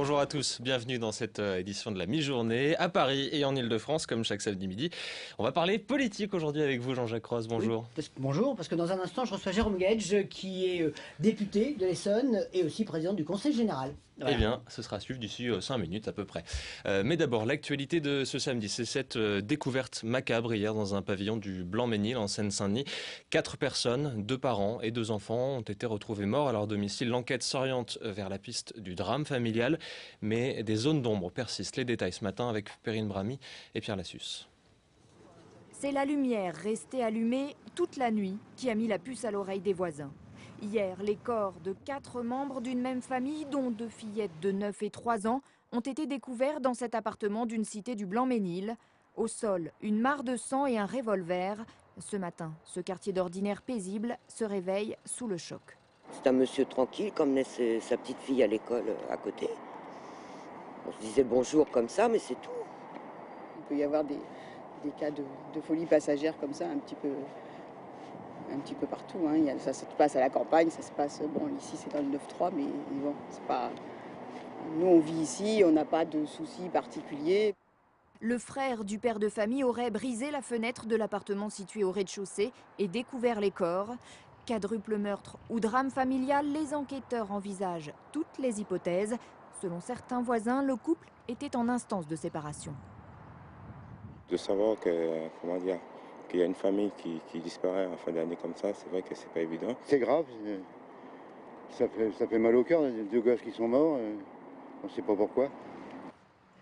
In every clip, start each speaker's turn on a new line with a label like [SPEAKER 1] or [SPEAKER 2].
[SPEAKER 1] Bonjour à tous, bienvenue dans cette édition de la mi-journée à Paris et en Ile-de-France comme chaque samedi midi. On va parler politique aujourd'hui avec vous Jean-Jacques Ross, bonjour.
[SPEAKER 2] Oui, bonjour, parce que dans un instant je reçois Jérôme Guedj qui est député de l'Essonne et aussi président du Conseil général. Voilà.
[SPEAKER 1] Eh bien, ce sera à suivre d'ici 5 minutes à peu près. Mais d'abord, l'actualité de ce samedi, c'est cette découverte macabre hier dans un pavillon du Blanc-Mesnil en Seine-Saint-Denis. 4 personnes, 2 parents et 2 enfants ont été retrouvés morts à leur domicile. L'enquête s'oriente vers la piste du drame familial, mais des zones d'ombre persistent. Les détails ce matin avec Perrine Bramy et Pierre Lassus.
[SPEAKER 3] C'est la lumière restée allumée toute la nuit qui a mis la puce à l'oreille des voisins. Hier, les corps de 4 membres d'une même famille, dont 2 fillettes de 9 et 3 ans, ont été découverts dans cet appartement d'une cité du Blanc-Mesnil. Au sol, une mare de sang et un revolver. Ce matin, ce quartier d'ordinaire paisible se réveille sous le choc.
[SPEAKER 4] C'est un monsieur tranquille, comme naît sa petite fille à l'école à côté. On se disait bonjour comme ça, mais c'est tout.
[SPEAKER 5] Il peut y avoir des cas de folie passagère comme ça, un petit peu partout. Hein. Ça se passe à la campagne, ça se passe, bon, ici c'est dans le 9-3, mais bon, c'est pas... Nous on vit ici, on n'a pas de soucis particuliers.
[SPEAKER 3] Le frère du père de famille aurait brisé la fenêtre de l'appartement situé au rez-de-chaussée et découvert les corps. Quadruple meurtre ou drame familial, les enquêteurs envisagent toutes les hypothèses. Selon certains voisins, le couple était en instance de séparation.
[SPEAKER 6] De savoir que, qu'il y a une famille qui disparaît en fin d'année comme ça, c'est vrai que c'est pas évident.
[SPEAKER 7] C'est grave, ça fait mal au cœur, les 2 gosses qui sont morts, on ne sait pas pourquoi.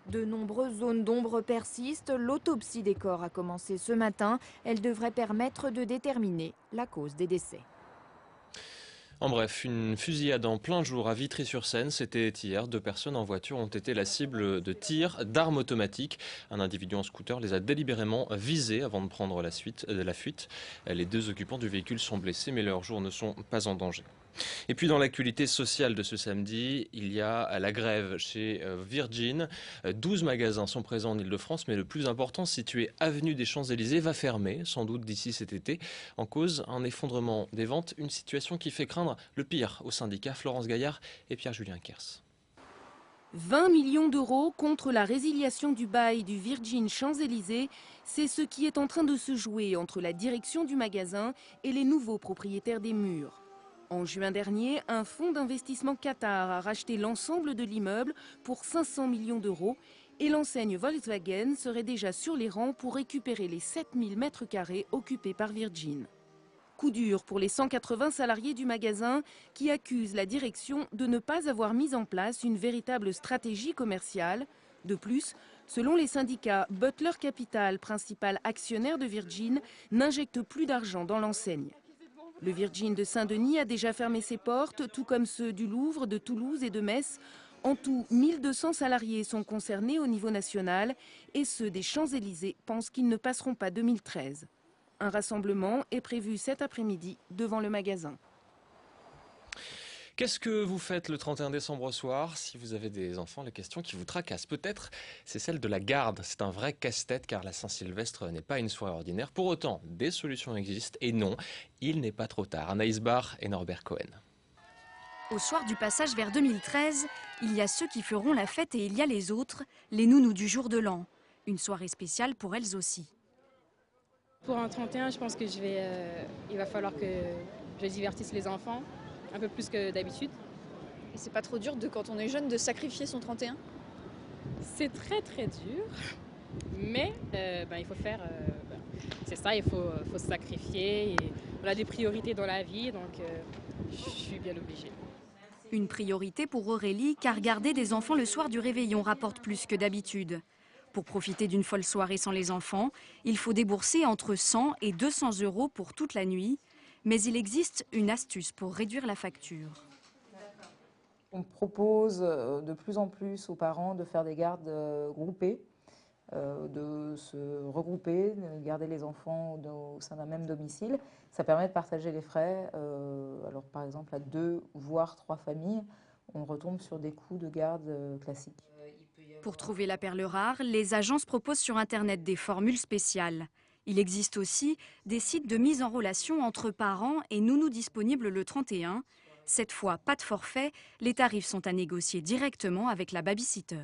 [SPEAKER 3] De nombreuses zones d'ombre persistent. L'autopsie des corps a commencé ce matin. Elle devrait permettre de déterminer la cause des décès.
[SPEAKER 1] En bref, une fusillade en plein jour à Vitry-sur-Seine, c'était hier. 2 personnes en voiture ont été la cible de tirs d'armes automatiques. Un individu en scooter les a délibérément visés avant de prendre la fuite. Les 2 occupants du véhicule sont blessés, mais leurs jours ne sont pas en danger. Et puis dans l'actualité sociale de ce samedi, il y a la grève chez Virgin. 12 magasins sont présents en Ile-de-France, mais le plus important, situé avenue des Champs-Élysées, va fermer, sans doute d'ici cet été. En cause, un effondrement des ventes, une situation qui fait craindre le pire aux syndicats. Florence Gaillard et Pierre-Julien Kers.
[SPEAKER 8] 20 millions d'euros contre la résiliation du bail du Virgin Champs-Élysées, c'est ce qui est en train de se jouer entre la direction du magasin et les nouveaux propriétaires des murs. En juin dernier, un fonds d'investissement Qatar a racheté l'ensemble de l'immeuble pour 500 millions d'euros et l'enseigne Volkswagen serait déjà sur les rangs pour récupérer les 7000 mètres carrés occupés par Virgin. Coup dur pour les 180 salariés du magasin qui accusent la direction de ne pas avoir mis en place une véritable stratégie commerciale. De plus, selon les syndicats, Butler Capital, principal actionnaire de Virgin, n'injecte plus d'argent dans l'enseigne. Le Virgin de Saint-Denis a déjà fermé ses portes, tout comme ceux du Louvre, de Toulouse et de Metz. En tout, 1200 salariés sont concernés au niveau national et ceux des Champs-Élysées pensent qu'ils ne passeront pas 2013. Un rassemblement est prévu cet après-midi devant le magasin.
[SPEAKER 1] Qu'est-ce que vous faites le 31 décembre au soir? Si vous avez des enfants, la question qui vous tracasse peut-être, c'est celle de la garde. C'est un vrai casse-tête car la Saint-Sylvestre n'est pas une soirée ordinaire. Pour autant, des solutions existent et non, il n'est pas trop tard. Anaïs Barr et Norbert Cohen.
[SPEAKER 9] Au soir du passage vers 2013, il y a ceux qui feront la fête et il y a les autres, les nounous du jour de l'an. Une soirée spéciale pour elles aussi.
[SPEAKER 10] Pour un 31, je pense que il va falloir que je divertisse les enfants. Un peu plus que d'habitude.
[SPEAKER 11] Et c'est pas trop dur quand on est jeune de sacrifier son 31?
[SPEAKER 10] C'est très très dur, mais il faut faire, c'est ça, il faut se sacrifier. Et on a des priorités dans la vie, donc je suis bien obligée.
[SPEAKER 9] Une priorité pour Aurélie, car garder des enfants le soir du réveillon rapporte plus que d'habitude. Pour profiter d'une folle soirée sans les enfants, il faut débourser entre 100 et 200 euros pour toute la nuit. Mais il existe une astuce pour réduire la facture.
[SPEAKER 12] On propose de plus en plus aux parents de faire des gardes groupées, de se regrouper, de garder les enfants au sein d'un même domicile. Ça permet de partager les frais. Alors par exemple à 2 voire 3 familles, on retombe sur des coûts de garde classiques.
[SPEAKER 9] Pour trouver la perle rare, les agences proposent sur Internet des formules spéciales. Il existe aussi des sites de mise en relation entre parents et nounous disponibles le 31. Cette fois, pas de forfait, les tarifs sont à négocier directement avec la babysitter.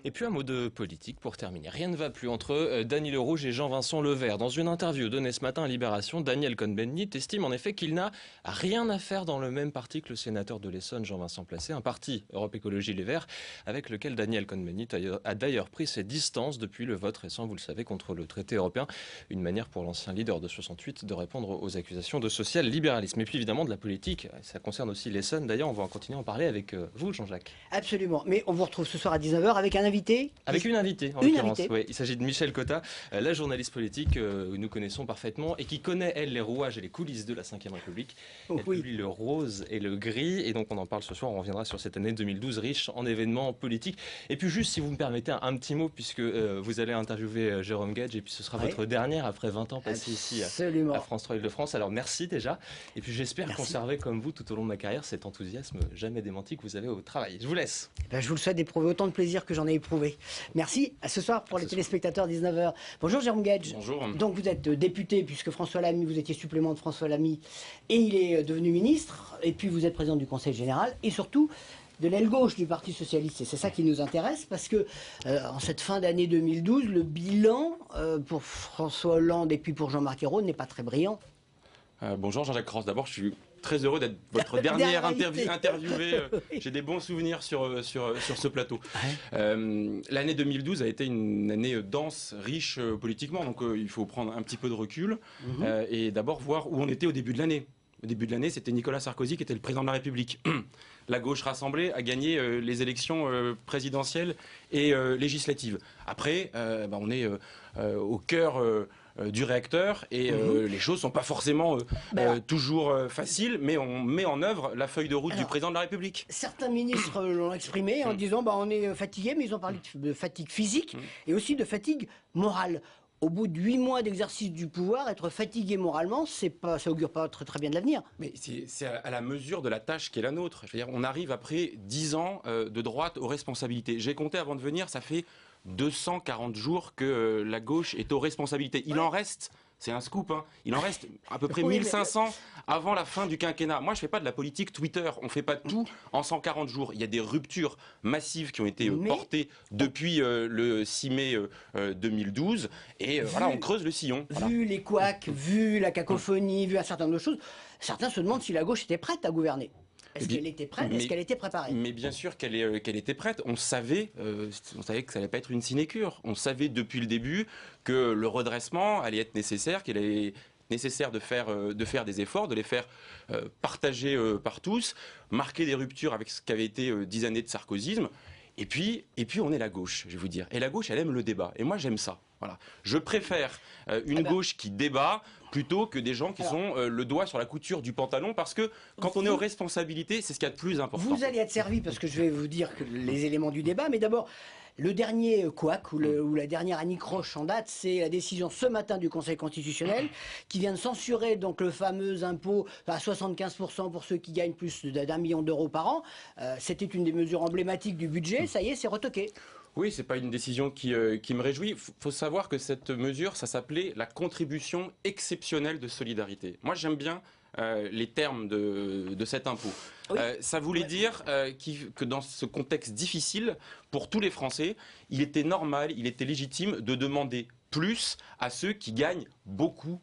[SPEAKER 1] Et puis un mot de politique pour terminer. Rien ne va plus entre Dany Le Rouge et Jean-Vincent Levert. Dans une interview donnée ce matin à Libération, Daniel Cohn-Bendit estime en effet qu'il n'a rien à faire dans le même parti que le sénateur de l'Essonne, Jean-Vincent Placé, un parti Europe Écologie Les Verts, avec lequel Daniel Cohn-Bendit a d'ailleurs pris ses distances depuis le vote récent, vous le savez, contre le traité européen. Une manière pour l'ancien leader de 68 de répondre aux accusations de social-libéralisme. Et puis évidemment de la politique, ça concerne aussi l'Essonne. D'ailleurs, on va continuer à en parler avec vous, Jean-Jacques.
[SPEAKER 2] Absolument, mais on vous retrouve ce soir à 19h avec un invité.
[SPEAKER 1] Avec une invitée, en l'occurrence. Oui, il s'agit de Michèle Cotta, la journaliste politique que nous connaissons parfaitement et qui connaît, elle, les rouages et les coulisses de la Ve République. Elle publie le rose et le gris, et donc on en parle ce soir. On reviendra sur cette année 2012 riche en événements politiques. Et puis juste, si vous me permettez, un petit mot, puisque vous allez interviewer Jérôme Gage, et puis ce sera votre dernière après 20 ans passés ici à France 3 Île-de-France. Alors merci déjà, et puis j'espère conserver comme vous tout au long de ma carrière cet enthousiasme jamais démenti que vous avez au travail. Je vous laisse.
[SPEAKER 2] Je vous le souhaite d'éprouver autant de plaisir que j'en ai éprouvé. Merci. À ce soir pour les téléspectateurs, 19h. Bonjour Jérôme Gage.
[SPEAKER 13] Bonjour.
[SPEAKER 2] Donc vous êtes député, puisque François Lamy, vous étiez supplément de François Lamy, et il est devenu ministre. Et puis vous êtes président du Conseil général, et surtout de l'aile gauche du Parti socialiste. Et c'est ça qui nous intéresse, parce que en cette fin d'année 2012, le bilan pour François Hollande et puis pour Jean-Marc Ayrault n'est pas très brillant.
[SPEAKER 13] Bonjour Jean-Jacques Cross. D'abord, je suis très heureux d'être votre dernière interviewée. J'ai des bons souvenirs sur ce plateau. L'année 2012 a été une année dense, riche politiquement, donc il faut prendre un petit peu de recul et d'abord voir où on était au début de l'année. Au début de l'année, c'était Nicolas Sarkozy qui était le président de la République. La gauche rassemblée a gagné les élections présidentielles et législatives. Après, on est au cœur du réacteur et les choses ne sont pas forcément toujours faciles, mais on met en œuvre la feuille de route du président de la République.
[SPEAKER 2] Certains ministres l'ont exprimé en disant on est fatigué, mais ils ont parlé de fatigue physique et aussi de fatigue morale. Au bout de 8 mois d'exercice du pouvoir, être fatigué moralement, ça augure pas très bien de l'avenir.
[SPEAKER 13] Mais c'est à la mesure de la tâche qui est la nôtre. Je veux dire, on arrive après 10 ans de droite aux responsabilités. J'ai compté avant de venir, ça fait 240 jours que la gauche est aux responsabilités. Il en reste, c'est un scoop, hein, il en reste à peu près 1500 avant la fin du quinquennat. Moi, je ne fais pas de la politique Twitter, on ne fait pas tout en 140 jours. Il y a des ruptures massives qui ont été portées depuis le 6 mai 2012 et voilà, on creuse le sillon.
[SPEAKER 2] Vu les couacs, vu la cacophonie, vu un certain nombre de choses, certains se demandent si la gauche était prête à gouverner. Est-ce qu'elle était prête? Est-ce qu'elle était préparée?
[SPEAKER 13] Mais bien sûr qu'elle était prête. On savait que ça n'allait pas être une sinécure. On savait depuis le début que le redressement allait être nécessaire, qu'il allait nécessaire de faire des efforts, de les faire partager par tous, marquer des ruptures avec ce qu'avait été 10 années de sarkozysme. Et puis on est la gauche, je vais vous dire. Et la gauche, elle aime le débat. Et moi, j'aime ça. Voilà. Je préfère une gauche qui débat plutôt que des gens qui sont le doigt sur la couture du pantalon, parce que quand on est aux responsabilités, c'est ce qu'il y a de plus important.
[SPEAKER 2] Vous allez être servi, parce que je vais vous dire que les éléments du débat, mais d'abord, le dernier couac ou la dernière anicroche en date, c'est la décision ce matin du Conseil constitutionnel qui vient de censurer donc le fameux impôt à 75% pour ceux qui gagnent plus d'1 million d'euros par an. C'était une des mesures emblématiques du budget, ça y est, c'est retoqué.
[SPEAKER 13] Oui, c'est pas une décision qui me réjouit. Il faut savoir que cette mesure, ça s'appelait la contribution exceptionnelle de solidarité. Moi, j'aime bien les termes de cet impôt. Oui. Ça voulait dire que dans ce contexte difficile, pour tous les Français, il était normal, il était légitime de demander plus à ceux qui gagnent beaucoup.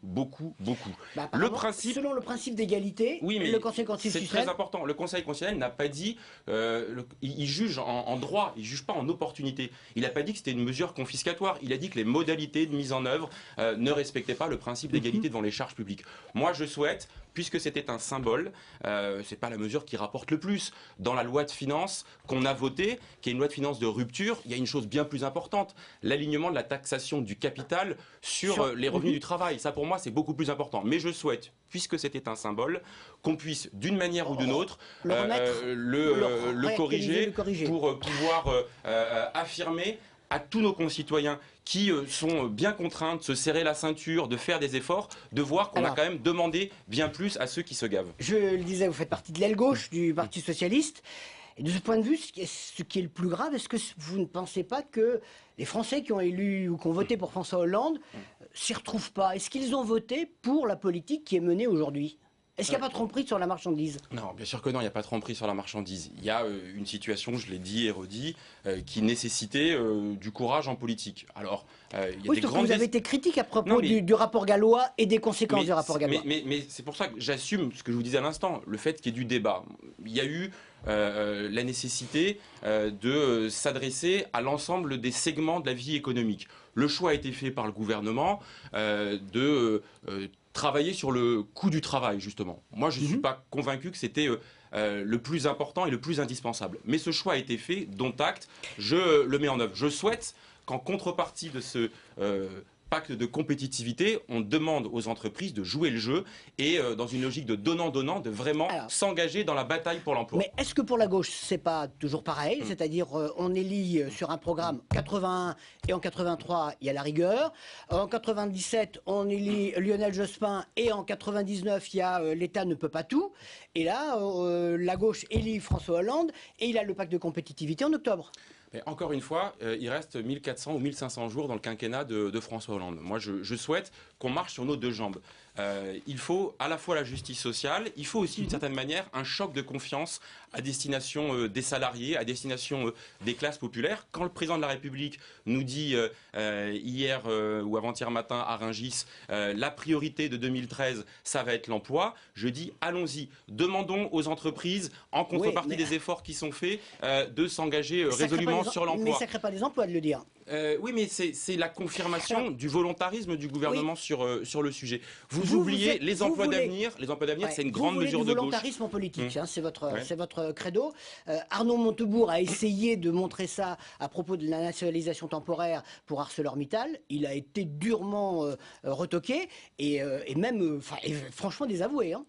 [SPEAKER 2] Selon le principe d'égalité, oui, le Conseil constitutionnel...
[SPEAKER 13] C'est très important. Le Conseil constitutionnel n'a pas dit... il juge en droit, il ne juge pas en opportunité. Il n'a pas dit que c'était une mesure confiscatoire. Il a dit que les modalités de mise en œuvre ne respectaient pas le principe d'égalité devant les charges publiques. Moi, je souhaite, puisque c'était un symbole, c'est pas la mesure qui rapporte le plus. Dans la loi de finances qu'on a votée, qui est une loi de finances de rupture, il y a une chose bien plus importante, l'alignement de la taxation du capital sur les revenus du travail. Ça, pour moi, c'est beaucoup plus important. Mais je souhaite, puisque c'était un symbole, qu'on puisse, d'une manière ou d'une autre, le corriger pour pouvoir affirmer à tous nos concitoyens qui sont bien contraints de se serrer la ceinture, de faire des efforts, de voir qu'on a quand même demandé bien plus à ceux qui se gavent.
[SPEAKER 2] Je le disais, vous faites partie de l'aile gauche du Parti socialiste. Et de ce point de vue, ce qui est le plus grave, est-ce que vous ne pensez pas que les Français qui ont élu ou qui ont voté pour François Hollande s'y retrouvent pas? Est-ce qu'ils ont voté pour la politique qui est menée aujourd'hui? Est-ce qu'il n'y a pas de tromperie sur la marchandise?
[SPEAKER 13] Non, bien sûr que non, il n'y a pas de tromperie sur la marchandise. Il y a une situation, je l'ai dit et redit, qui nécessitait du courage en politique. Alors, il y a
[SPEAKER 2] Oui,
[SPEAKER 13] des
[SPEAKER 2] sauf que
[SPEAKER 13] grandes...
[SPEAKER 2] vous avez été critique à propos
[SPEAKER 13] Non, mais-
[SPEAKER 2] du rapport Gallois et des conséquences du rapport Gallois.
[SPEAKER 13] Mais c'est pour ça que j'assume ce que je vous disais à l'instant, le fait qu'il y ait du débat. Il y a eu la nécessité de s'adresser à l'ensemble des segments de la vie économique. Le choix a été fait par le gouvernement de travailler sur le coût du travail, justement. Moi, je ne suis pas convaincu que c'était le plus important et le plus indispensable. Mais ce choix a été fait, dont acte, je le mets en œuvre. Je souhaite qu'en contrepartie de ce pacte de compétitivité, on demande aux entreprises de jouer le jeu et dans une logique de donnant-donnant, de vraiment s'engager dans la bataille pour l'emploi.
[SPEAKER 2] Mais est-ce que pour la gauche, c'est pas toujours pareil? C'est-à-dire, on élit sur un programme 81 et en 83, il y a la rigueur. En 97, on élit Lionel Jospin et en 99, il y a l'État ne peut pas tout. Et là, la gauche élit François Hollande et il a le pacte de compétitivité en octobre.
[SPEAKER 13] Mais encore une fois, il reste 1400 ou 1500 jours dans le quinquennat de François Hollande. Moi, je souhaite qu'on marche sur nos deux jambes. Il faut à la fois la justice sociale, il faut aussi d'une certaine manière un choc de confiance à destination des salariés, à destination des classes populaires. Quand le président de la République nous dit hier ou avant-hier matin à Rungis, la priorité de 2013, ça va être l'emploi, je dis allons-y, demandons aux entreprises, en contrepartie des efforts qui sont faits, de s'engager résolument sur l'emploi.
[SPEAKER 2] Mais ça ne crée pas des emplois de le dire.
[SPEAKER 13] Oui, mais c'est la confirmation du volontarisme du gouvernement sur le sujet. Vous oubliez les emplois d'avenir. Les emplois d'avenir, c'est une grande mesure de gauche.
[SPEAKER 2] Volontarisme politique, c'est votre credo. Arnaud Montebourg a essayé de montrer ça à propos de la nationalisation temporaire pour ArcelorMittal. Il a été durement retoqué et même, franchement, désavoué. Hein.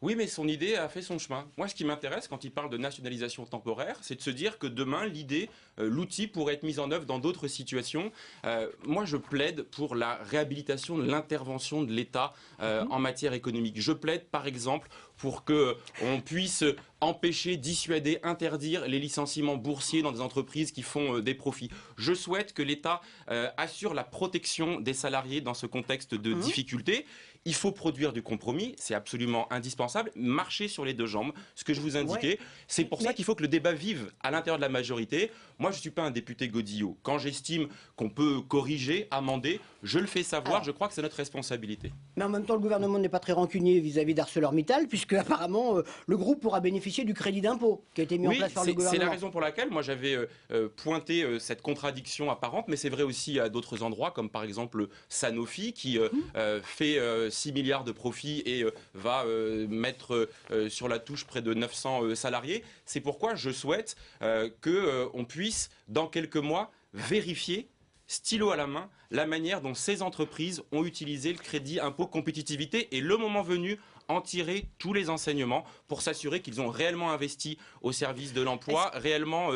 [SPEAKER 13] Oui, mais son idée a fait son chemin. Moi, ce qui m'intéresse quand il parle de nationalisation temporaire, c'est de se dire que demain, l'outil pourrait être mis en œuvre dans d'autres situations. Moi, je plaide pour la réhabilitation de l'intervention de l'État en matière économique. Je plaide, par exemple, pour qu'on puisse empêcher, dissuader, interdire les licenciements boursiers dans des entreprises qui font des profits. Je souhaite que l'État assure la protection des salariés dans ce contexte de difficulté. Il faut produire du compromis, c'est absolument indispensable. Marcher sur les deux jambes, ce que je vous indiquais. C'est pour ça qu'il faut que le débat vive à l'intérieur de la majorité. Moi, je ne suis pas un député godillot. Quand j'estime qu'on peut corriger, amender, je le fais savoir. Je crois que c'est notre responsabilité.
[SPEAKER 2] Mais en même temps, le gouvernement n'est pas très rancunier vis-à-vis d'ArcelorMittal, puisque apparemment, le groupe pourra bénéficier du crédit d'impôt qui a été mis en place par le gouvernement.
[SPEAKER 13] C'est la raison pour laquelle moi j'avais pointé cette contradiction apparente, mais c'est vrai aussi à d'autres endroits, comme par exemple Sanofi, qui fait 6 milliards de profits et va mettre sur la touche près de 900 salariés. C'est pourquoi je souhaite qu'on puisse, dans quelques mois, vérifier, stylo à la main, la manière dont ces entreprises ont utilisé le crédit impôt compétitivité et le moment venu, en tirer tous les enseignements pour s'assurer qu'ils ont réellement investi au service de l'emploi, réellement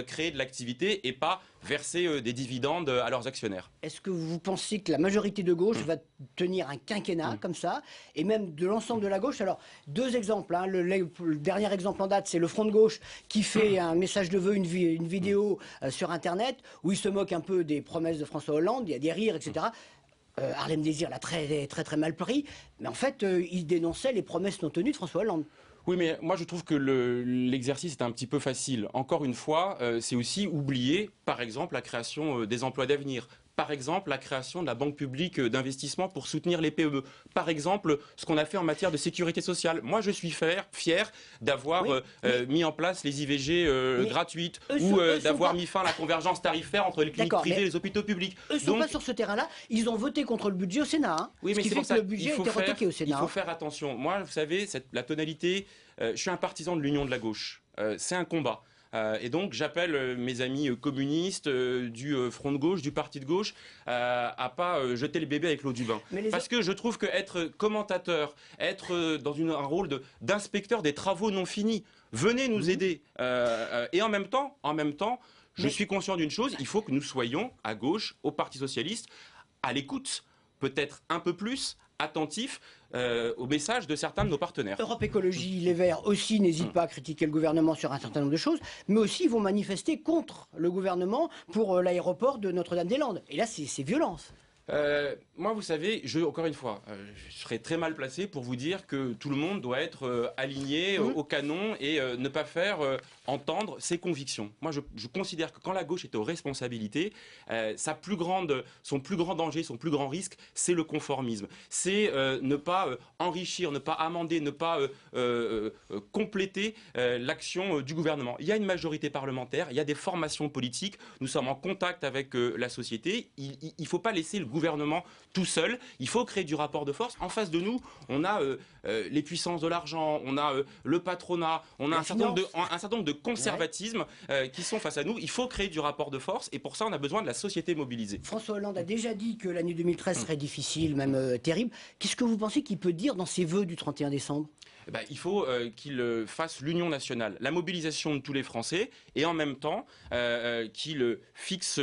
[SPEAKER 13] créé de l'activité et pas verser des dividendes à leurs actionnaires.
[SPEAKER 2] Est-ce que vous pensez que la majorité de gauche va tenir un quinquennat comme ça, et même de l'ensemble de la gauche? Alors, deux exemples. Hein. Le dernier exemple en date, c'est le Front de gauche qui fait un message de vœux, une vidéo sur Internet, où il se moque un peu des promesses de François Hollande, il y a des rires, etc. Harlem Désir l'a très mal pris, mais en fait, il dénonçait les promesses non tenues de François Hollande.
[SPEAKER 13] Oui, mais moi je trouve que l'exercice est un petit peu facile. Encore une fois, c'est aussi oublier, par exemple, la création des emplois d'avenir. Par exemple, la création de la banque publique d'investissement pour soutenir les PME. Par exemple, ce qu'on a fait en matière de sécurité sociale. Moi, je suis fier d'avoir mis en place les IVG gratuites ou d'avoir mis fin à la convergence tarifaire entre les cliniques privées et les hôpitaux publics.
[SPEAKER 2] Eux ne sont pas sur ce terrain-là. Ils ont voté contre le budget au Sénat. Hein,
[SPEAKER 13] oui, mais
[SPEAKER 2] ce qui fait que le budget a été retoqué au Sénat.
[SPEAKER 13] Il faut faire attention. Moi, vous savez, la tonalité, je suis un partisan de l'union de la gauche. C'est un combat. Et donc j'appelle mes amis communistes du Front de gauche, du Parti de gauche, à pas jeter le bébé avec l'eau du bain. Parce que je trouve qu'être commentateur, être dans un rôle d'inspecteur des travaux non finis, venez nous aider. Et en même temps, je suis conscient d'une chose, il faut que nous soyons à gauche, au Parti socialiste, à l'écoute, peut-être un peu plus attentifs au message de certains de nos partenaires.
[SPEAKER 2] Europe Écologie, les Verts aussi n'hésitent pas à critiquer le gouvernement sur un certain nombre de choses, mais aussi ils vont manifester contre le gouvernement pour l'aéroport de Notre-Dame-des-Landes. Et là, c'est violence.
[SPEAKER 13] Moi, vous savez, encore une fois, je serais très mal placé pour vous dire que tout le monde doit être aligné au canon et ne pas faire entendre ses convictions. Moi, je considère que quand la gauche est aux responsabilités, son plus grand danger, son plus grand risque, c'est le conformisme. C'est ne pas enrichir, ne pas amender, ne pas compléter l'action du gouvernement. Il y a une majorité parlementaire, il y a des formations politiques, nous sommes en contact avec la société. Il ne faut pas laisser le gouvernement tout seul, il faut créer du rapport de force. En face de nous, on a les puissances de l'argent, on a le patronat, on a un certain nombre de conservatismes qui sont face à nous. Il faut créer du rapport de force et pour ça, on a besoin de la société mobilisée.
[SPEAKER 2] François Hollande a déjà dit que l'année 2013 serait difficile, même terrible. Qu'est-ce que vous pensez qu'il peut dire dans ses vœux du 31 décembre ?
[SPEAKER 13] Il faut qu'il fasse l'union nationale, la mobilisation de tous les Français et en même temps qu'il fixe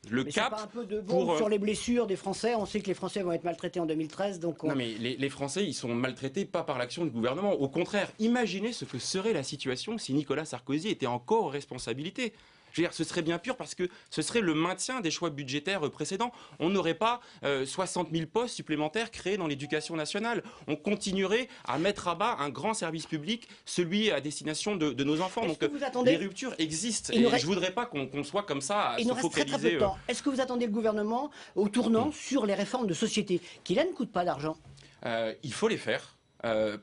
[SPEAKER 13] le cap.
[SPEAKER 2] Pas un peu de bombe sur les blessures des Français. On sait que les Français vont être maltraités en 2013. Donc
[SPEAKER 13] Non mais les Français, ils sont maltraités pas par l'action du gouvernement. Au contraire, imaginez ce que serait la situation si Nicolas Sarkozy était encore aux responsabilités. Je veux dire, ce serait bien pur parce que ce serait le maintien des choix budgétaires précédents. On n'aurait pas 60 000 postes supplémentaires créés dans l'éducation nationale. On continuerait à mettre à bas un grand service public, celui à destination de nos enfants. Donc les ruptures existent. Et je ne voudrais pas qu'on soit comme ça à se focaliser.
[SPEAKER 2] Très peu de temps. Est-ce que vous attendez le gouvernement au tournant sur les réformes de société qui là ne coûtent pas d'argent ?
[SPEAKER 13] Il faut les faire.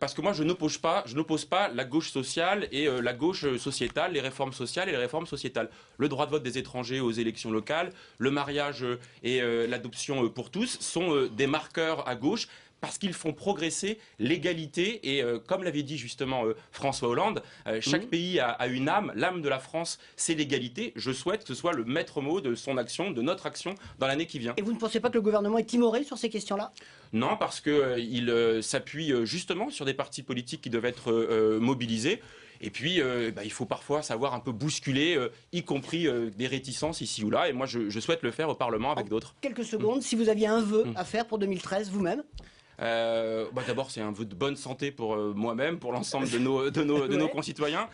[SPEAKER 13] Parce que moi, je n'oppose pas la gauche sociale et la gauche sociétale, les réformes sociales et les réformes sociétales. Le droit de vote des étrangers aux élections locales, le mariage et l'adoption pour tous sont des marqueurs à gauche parce qu'ils font progresser l'égalité et comme l'avait dit justement François Hollande, chaque pays a une âme, l'âme de la France c'est l'égalité. Je souhaite que ce soit le maître mot de son action, de notre action dans l'année qui vient.
[SPEAKER 2] Et vous ne pensez pas que le gouvernement est timoré sur ces questions-là ?
[SPEAKER 13] Non, parce qu'il s'appuie justement sur des partis politiques qui doivent être mobilisés. Et puis, il faut parfois savoir un peu bousculer, y compris des réticences ici ou là. Et moi, je souhaite le faire au Parlement avec d'autres.
[SPEAKER 2] Quelques secondes, si vous aviez un vœu à faire pour 2013, vous-même ?
[SPEAKER 13] D'abord, c'est un vœu de bonne santé pour moi-même, pour l'ensemble de nos concitoyens.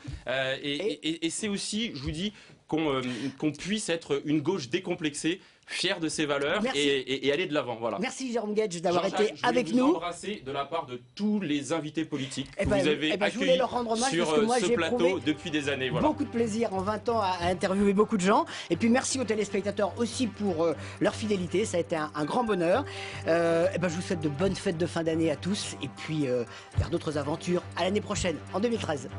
[SPEAKER 13] Et c'est aussi, je vous dis, qu'on puisse être une gauche décomplexée, fière de ses valeurs et aller de l'avant. Voilà.
[SPEAKER 2] Merci Jérôme Guedj d'avoir été avec nous.
[SPEAKER 13] Embrasser de la part de tous les invités politiques que vous avez
[SPEAKER 2] accueillis
[SPEAKER 13] sur ce plateau depuis des années. Voilà.
[SPEAKER 2] Beaucoup de plaisir en 20 ans à interviewer beaucoup de gens. Et puis merci aux téléspectateurs aussi pour leur fidélité. Ça a été un grand bonheur. Je vous souhaite de bonnes fêtes de fin d'année à tous. Et puis vers d'autres aventures à l'année prochaine, en 2013.